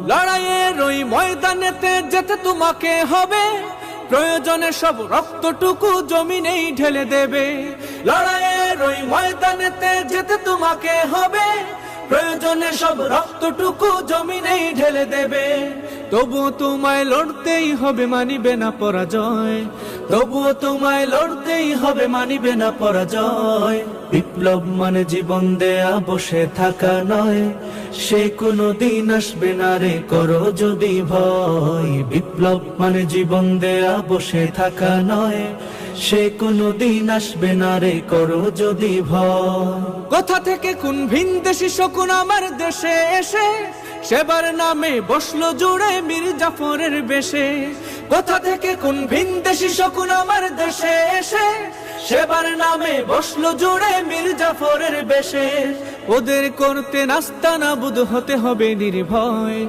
লড়াইয়ের ওই ময়দানেতে যেতে তোমাকে হবে, প্রয়োজনে সব রক্তটুকু জমিনেই ঢেলে দেবে। লড়াইয়ের ওই ময়দানেতে যেতে তোমাকে হবে, প্রয়োজনে সব রক্তটুকু জমিনেই ঢেলে দেবে। তবুও তোমায় লড়তেই হবে, মানিবে না পরাজয়। তবুও তোমায় লড়তেই হবে, মানিবে না পরাজয়। বিপ্লব মানে জীবন দেয়া বসে থাকা নয়, সে কোনো দিন আসবে না রে করো যদি ভয়। বিপ্লব মানে জীবন দেয়া বসে থাকা নয়, সে কোনো দিন আসবে না রে করো যদি ভয়। কোথা থেকে কোন ভিনদেশী শকুন আমার দেশে এসে সেবার নামে বসলো জুড়ে মীর জাফরের বেশে। কোথা থেকে কোন ভিনদেশী শকুন আমার দেশে এসে সেবার নামে বসলো জুড়ে মীর জাফরের বেশে। ওদের করতে নাস্তানাবুদ হতে হবে নির্ভয়।